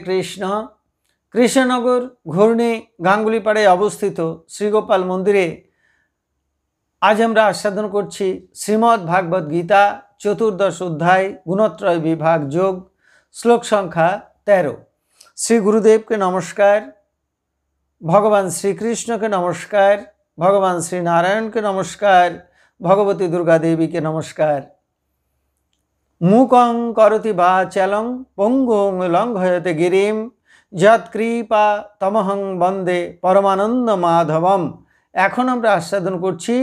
কৃষ্ণ। কৃষ্ণনগর ঘূর্ণি গাঙ্গুলিপাড়ায় অবস্থিত শ্রীগোপাল মন্দিরে আজ আমরা আস্বাদন করছি শ্রীমদ্ ভাগবত গীতা চতুর্দশ অধ্যায় গুণত্রয় বিভাগ যোগ শ্লোক সংখ্যা 13। শ্রী গুরুদেবকে নমস্কার, ভগবান শ্রীকৃষ্ণকে নমস্কার, ভগবান শ্রী নারায়ণকে নমস্কার, ভগবতী দুর্গা দেবীকে নমস্কার। মূকং করতি বাচালং পঙ্গুং লঙ্ঘয়তে গিরিম যৎকৃপা তমহং বন্দে পরমানন্দ মাধবম। এখন আমরা আস্বাদন করছি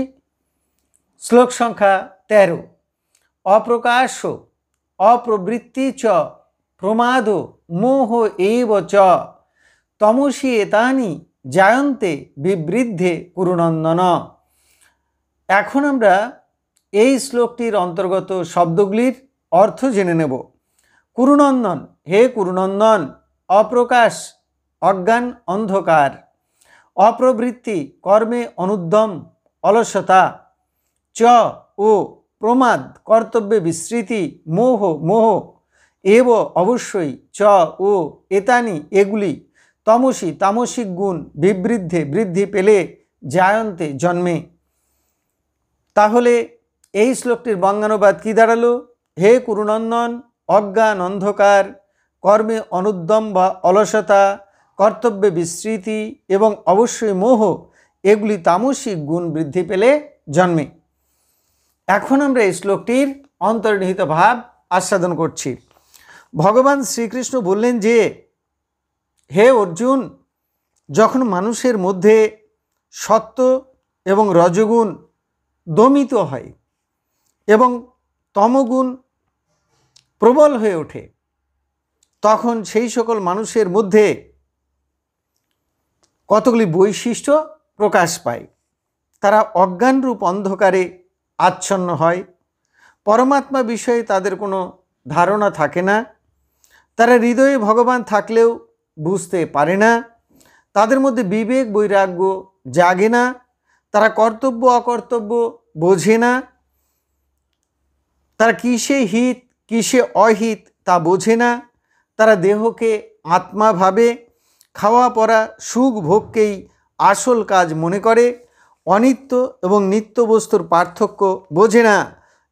শ্লোক সংখ্যা 13। অপ্রকাশ অপ্রবৃত্তি চ প্রমাদ মোহ এব চ তমসি এতানি জায়ন্তে বিবৃদ্ধে কুরুনন্দন। এখন আমরা এই শ্লোকটির অন্তর্গত শব্দগুলির অর্থ জেনে নেব। কুরুনন্দন, হে কুরুনন্দন, অপ্রকাশ অজ্ঞান অন্ধকার, অপ্রবৃত্তি কর্মে অনুদ্যম অলসতা, চ ও প্রমাদ কর্তব্যে বিস্মৃতি, মোহ মোহ, এব অবশ্যই, চ ও এতানি এগুলি, তমসি তামসিক গুণ, বিবৃদ্ধে বৃদ্ধি পেলে, জায়ন্তে জন্মে। তাহলে এই শ্লোকটির বঙ্গানুবাদ কি দাঁড়ালো? হে কুরুনন্দন, অজ্ঞান অন্ধকার, কর্মে অনুদ্যম বা অলসতা, কর্তব্যে বিস্মৃতি এবং অবশ্যই মোহ, এগুলি তামসিক গুণ বৃদ্ধি পেলে জন্মে। এখন আমরা এই শ্লোকটির অন্তর্নিহিত ভাব আস্বাদন করছি। ভগবান শ্রীকৃষ্ণ বললেন যে, হে অর্জুন, যখন মানুষের মধ্যে সত্ত্ব এবং রজগুণ দমিত হয় এবং তমগুণ প্রবল হয়ে ওঠে, তখন সেই সকল মানুষের মধ্যে কতগুলি বৈশিষ্ট্য প্রকাশ পায়। তারা অজ্ঞানরূপ অন্ধকারে আচ্ছন্ন হয়, পরমাত্মা বিষয়ে তাদের কোনো ধারণা থাকে না, তারা হৃদয়ে ভগবান থাকলেও বুঝতে পারে না, তাদের মধ্যে বিবেক বৈরাগ্য জাগে না, তারা কর্তব্য অকর্তব্য বোঝে না, তারা কিসে হিত কিসে অহিত তা বোঝে না, তারা দেহকে আত্মা ভাবে, খাওয়া পরা সুখ ভোগকেই আসল কাজ মনে করে, অনিত্য এবং নিত্য বস্তুর পার্থক্য বোঝে না,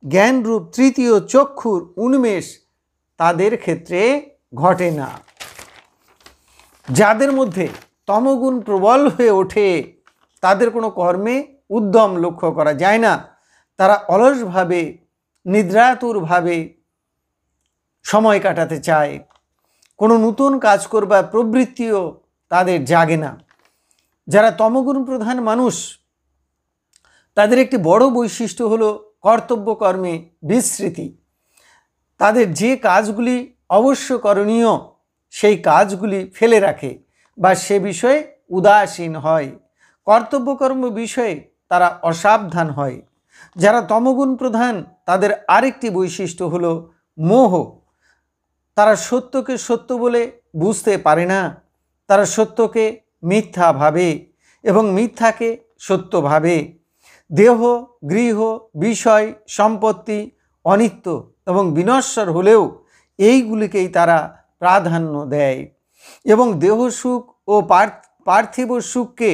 জ্ঞানরূপ তৃতীয় চক্ষুর উন্মেষ তাদের ক্ষেত্রে ঘটে না। যাদের মধ্যে তমগুণ প্রবল হয়ে ওঠে তাদের কোনো কর্মে উদ্যম লক্ষ্য করা যায় না, তারা অলসভাবে নিদ্রাতুরভাবে সময় কাটাতে চায়, কোনো নতুন কাজ করবার প্রবৃত্তিও তাদের জাগে না। যারা তমগুণ প্রধান মানুষ, তাদের একটি বড় বৈশিষ্ট্য হলো কর্তব্য কর্মে বিস্মৃতি। তাদের যে কাজগুলি অবশ্য করণীয় সেই কাজগুলি ফেলে রাখে বা সে বিষয়ে উদাসীন হয়, কর্তব্যকর্ম বিষয়ে তারা অসাবধান হয়। যারা তমগুণ প্রধান তাদের আরেকটি বৈশিষ্ট্য হলো মোহ। তারা সত্যকে সত্য বলে বুঝতে পারে না, তারা সত্যকে মিথ্যা ভাবে এবং মিথ্যাকে সত্য ভাবে। দেহ গৃহ বিষয় সম্পত্তি অনিত্য এবং বিনশ্বর হলেও এইগুলিকেই তারা প্রাধান্য দেয় এবং দেহ সুখ ও পার্থিব সুখকে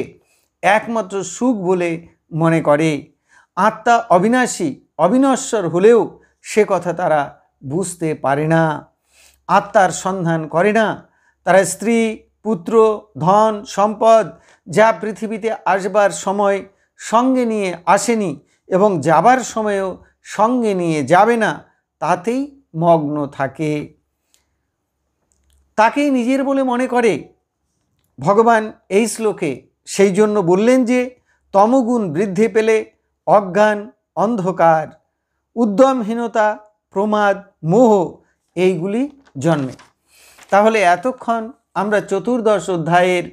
একমাত্র সুখ বলে মনে করে। আত্মা অবিনাশী অবিনশ্বর হলেও সে কথা তারা বুঝতে পারে না, আত্মার সন্ধান করে না। তারা স্ত্রী পুত্র ধন সম্পদ যা পৃথিবীতে আসবার সময় সঙ্গে নিয়ে আসেনি এবং যাবার সময়ও সঙ্গে নিয়ে যাবে না, তাতেই মগ্ন থাকে, তাকেই নিজের বলে মনে করে। ভগবান এই শ্লোকে সেই জন্য বললেন যে তমগুণ বৃদ্ধি পেলে অজ্ঞান অন্ধকার উদ্যমহীনতা প্রমাদ মোহ এইগুলি জন্মে। তাহলে এতক্ষণ আমরা চতুর্দশ অধ্যায়ের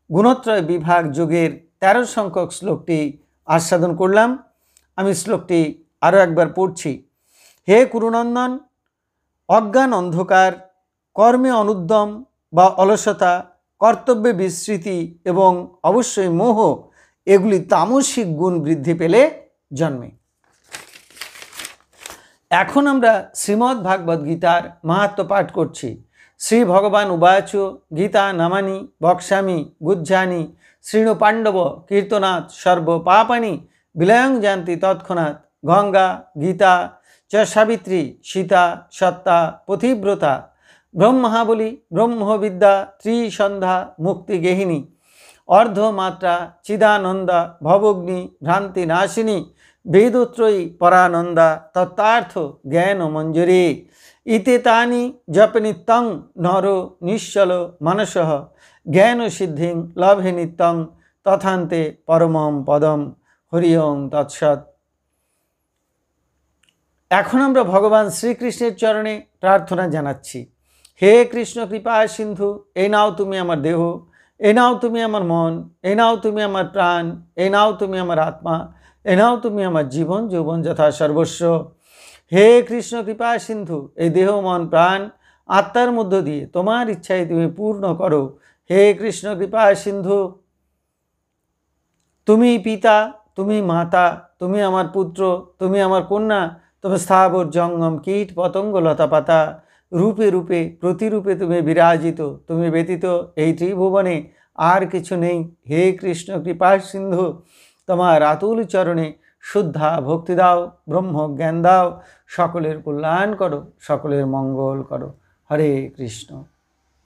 গুণত্রয় বিভাগ যোগের 13 সংখ্যক শ্লোকটি আস্বাদন করলাম। আমি শ্লোকটি আরও একবার পড়ছি। হে কুরুনন্দন, অজ্ঞান অন্ধকার, কর্মে অনুদ্যম বা অলসতা, কর্তব্যে বিস্মৃতি এবং অবশ্যই মোহ, এগুলি তামসিক গুণ বৃদ্ধি পেলে জন্মে। এখন আমরা শ্রীমদ্ ভাগবত গীতার মাহাত্ম্য পাঠ করছি। শ্রী ভগবান উবাচ গীতা নামানি বক্ষ্যামি গুহ্যানি শৃণু পাণ্ডব কীর্তনাৎ সর্ব পাপানি বিলয়ং যান্তি তৎক্ষণাৎ গঙ্গা গীতা চ সাবিত্রী সীতা সত্তা পথিব্রতা ব্রহ্মাবলী ব্রহ্মবিদ্যা ত্রিসন্ধ্যা মুক্তিগেহিনী অর্ধমাত্রা চিদানন্দা ভবগ্নি ভ্রান্তি নাশিনী বেদত্রয়ী পরানন্দা তত্ত্বার্থ জ্ঞান মঞ্জুরি ইতে তানি জপ নিত্যং নর নিশ্চল মানসঃ জ্ঞান সিদ্ধিং লভে নিত্যং তথান্তে পরমম পদম হরি ওম তৎসৎ। এখন আমরা ভগবান শ্রীকৃষ্ণের চরণে প্রার্থনা জানাচ্ছি। হে কৃষ্ণ কৃপা সিন্ধু, এই নাও তুমি আমার দেহ, এ নাও তুমি আমার মন, এ নাও তুমি আমার প্রাণ, এ নাও তুমি আমার আত্মা, এ নাও তুমি আমার জীবন যৌবন যথা সর্বস্ব। হে কৃষ্ণ কৃপা সিন্ধু, এই দেহ মন প্রাণ আত্মার মধ্য দিয়ে তোমার ইচ্ছায় তুমি পূর্ণ করো। হে কৃষ্ণ কৃপা সিন্ধু, তুমি পিতা, তুমি মাতা, তুমি আমার পুত্র, তুমি আমার কন্যা, তুমি স্থাবর জঙ্গম কীট পতঙ্গ লতা পাতা রূপে রূপে প্রতিরূপে তুমি বিরাজিত, তুমি ব্যতীত এই ত্রিভুবনে আর কিছু নেই। হে কৃষ্ণ কৃপা সিন্ধু, তোমার আতুল চরণে শুদ্ধা ভক্তি দাও, ব্রহ্ম জ্ঞান দাও, সকলের কল্যাণ করো, সকলের মঙ্গল করো। হরে কৃষ্ণ।